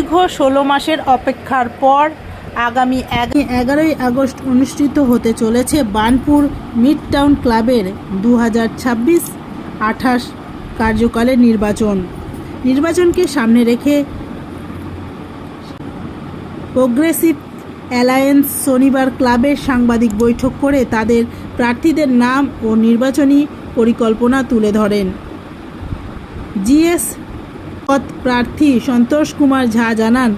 দীর্ঘ 16 মাসের অপেক্ষার পর আগামী 11ই আগস্ট অনুষ্ঠিত হতে চলেছে বার্নপুর মিড টাউন ক্লাবের 2026-28 কার্যকালের নির্বাচনকে সামনে রেখে প্রোগ্রেসিভ অ্যালায়েন্স শনিবার ক্লাবের সাংবাদিক বৈঠক করে তাদের প্রার্থীদের নাম ও নির্বাচনী পরিকল্পনা তুলে ধরেন। জিএস পদ প্রার্থী সন্তোষ কুমার ঝা জানান,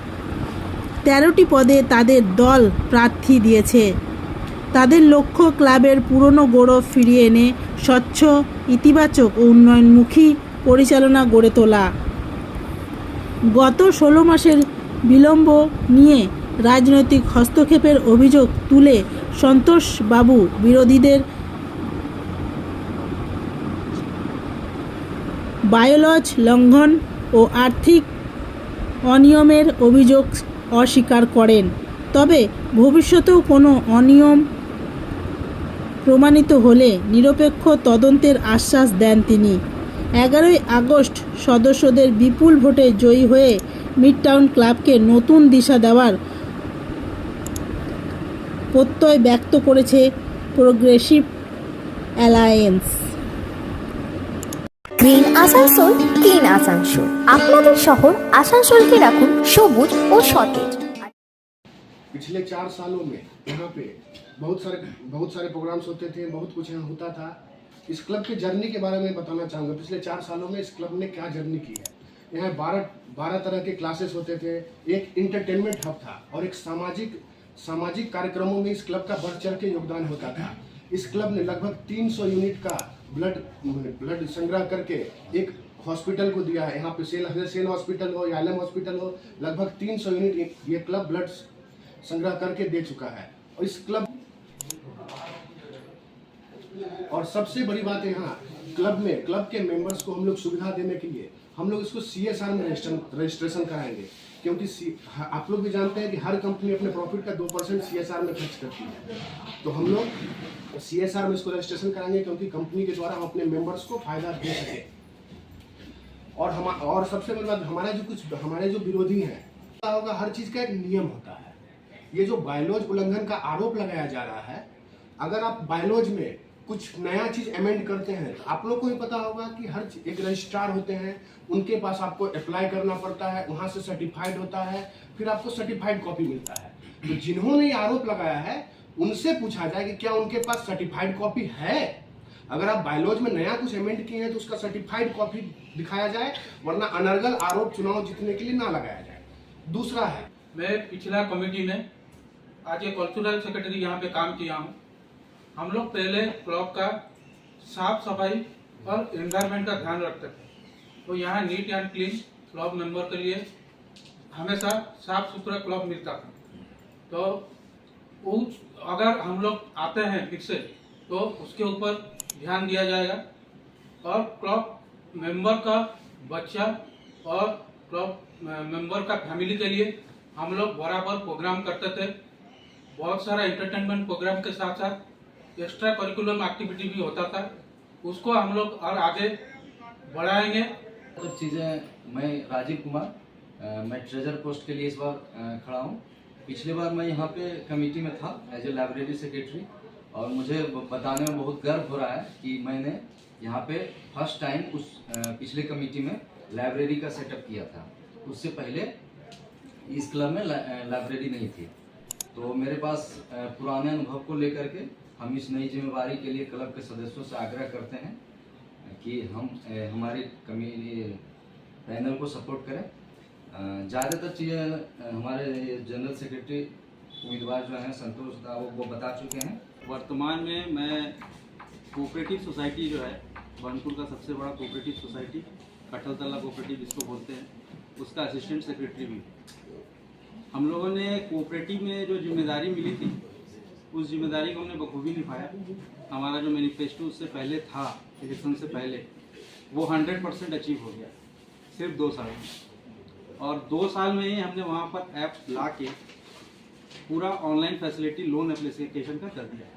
13টি পদে তাদের দল প্রার্থী দিয়েছে। তাদের লক্ষ্য ক্লাবের পুরনো গৌরব ফিরিয়ে এনে স্বচ্ছ, ইতিবাচক ও উন্নয়নমুখী পরিচালনা গড়ে তোলা। গত 16 মাসের বিলম্ব নিয়ে রাজনৈতিক হস্তক্ষেপের অভিযোগ তুলে সন্তোষবাবু বিরোধীদের বায়োলজ লঙ্ঘন ও আর্থিক অনিয়মের অভিযোগ অস্বীকার করেন। তবে ভবিষ্যতেও কোনো অনিয়ম প্রমাণিত হলে নিরপেক্ষ তদন্তের আশ্বাস দেন তিনি। 11ই আগস্ট সদস্যদের বিপুল ভোটে জয়ী হয়ে মিড টাউন ক্লাবকে নতুন দিশা দেওয়ার প্রত্যয় ব্যক্ত করেছে progressive alliance. Green Asansol, clean Asansol. আপনাদের শহর আসানসোলকে রাখুন সবুজ ও সতেজ। पिछले 4 सालों में यहाँ पे बहुत सारे प्रोग्राम्स होते थे, बहुत कुछ यहाँ होता था। इस क्लब के जर्नी के बारे में बताना चाहूँगा। पिछले 4 सालों में इस क्लब ने क्या जर्नी की है। यहाँ 12 तरह के क्लासेस होते थे, एक इंटरटेनमेंट हब था और एक सामाजिक कार्यक्रमों में इस क्लब का बढ़ चढ़ के योगदान होता था। इस क्लब ने लगभग 300 यूनिट का ब्लड संग्रह करके एक हॉस्पिटल को दिया है। यहाँ पे सेल हॉस्पिटल हो या एलएम हॉस्पिटल हो, लगभग 300 यूनिट ये क्लब ब्लड संग्रह करके दे चुका है। और इस क्लब और सबसे बड़ी बात यहाँ क्लब के मेंबर्स को हम लोग सुविधा देने के लिए हम लोग इसको CSR में रजिस्ट्रेशन कराएंगे, क्योंकि आप लोग भी जानते हैं कि हर कंपनी अपने प्रॉफिट का 2% CSR में खर्च करती है। तो हम लोग CSR में इसको रजिस्ट्रेशन कराएंगे, क्योंकि कंपनी के द्वारा हम अपने मेंबर्स को फायदा दे सके। और सबसे बड़ी बात, हमारे जो विरोधी हैं, होगा हर चीज का एक नियम होता है। ये जो बायोलॉज उल्लंघन का आरोप लगाया जा रहा है, अगर आप बायोलॉज में कुछ नया चीज अमेंड करते हैं तो आप लोग को ही पता होगा कि हर एक रजिस्ट्रार होते हैं, उनके पास आपको अप्लाई करना पड़ता है, वहां से सर्टिफाइड होता है, फिर आपको सर्टिफाइड कॉपी मिलता है। तो जिन्होंने ये आरोप लगाया है उनसे पूछा जाए कि क्या उनके पास सर्टिफाइड कॉपी है। अगर आप बायोलॉज में नया कुछ अमेंड किए हैं तो उसका सर्टिफाइड कॉपी दिखाया जाए, वरना अनर्गल आरोप चुनाव जीतने के लिए ना लगाया जाए। दूसरा है, मैं पिछला कमेटी में आज ये कल्चरल सेक्रेटरी यहाँ पे काम किया हूँ। हम लोग पहले क्लब का साफ सफाई और एनवायरनमेंट का ध्यान रखते थे। तो यहाँ neat and clean club member के लिए हमेशा साफ सुथरा क्लब मिलता था। तो अगर हम लोग आते हैं फिर से तो उसके ऊपर ध्यान दिया जाएगा। और क्लब मेंबर का बच्चा और क्लब मेंबर का फैमिली के लिए हम लोग बराबर प्रोग्राम करते थे। बहुत सारा एंटरटेनमेंट प्रोग्राम के साथ साथ एक्स्ट्रा करिकुलम एक्टिविटी भी होता था, उसको हम लोग और आगे बढ़ाएंगे। सब चीज़ें, मैं राजीव कुमार, मैं ट्रेजर पोस्ट के लिए इस बार खड़ा हूँ। पिछली बार मैं यहाँ पे कमेटी में था एज ए लाइब्रेरी सेक्रेटरी, और मुझे बताने में बहुत गर्व हो रहा है कि मैंने यहाँ पे फर्स्ट टाइम उस पिछले कमेटी में लाइब्रेरी का सेटअप किया था। उससे पहले इस क्लब में लाइब्रेरी नहीं थी। तो मेरे पास पुराने अनुभव को लेकर के हम इस नई जिम्मेवारी के लिए क्लब के सदस्यों से आग्रह करते हैं कि हम हमारे कमेटी पैनल को सपोर्ट करें। ज़्यादातर चीज़ें हमारे जनरल सेक्रेटरी उम्मीदवार जो हैं संतोष दा वो बता चुके हैं। वर्तमान में मैं कोऑपरेटिव सोसाइटी जो है बार्नपुर का सबसे बड़ा कोऑपरेटिव सोसाइटी कटलतला कोऑपरेटिव जिसको बोलते हैं, उसका असिस्टेंट सेक्रेटरी भी। हम लोगों ने कोऑपरेटिव में जो जिम्मेदारी मिली थी उस जिम्मेदारी को हमने बखूबी निभाया। हमारा जो मैनिफेस्टो उससे पहले था, इलेक्शन से पहले, वो 100% अचीव हो गया सिर्फ 2 साल में। और 2 साल में ही हमने वहाँ पर ऐप ला के पूरा ऑनलाइन फैसिलिटी लोन एप्लीकेशन का कर दिया।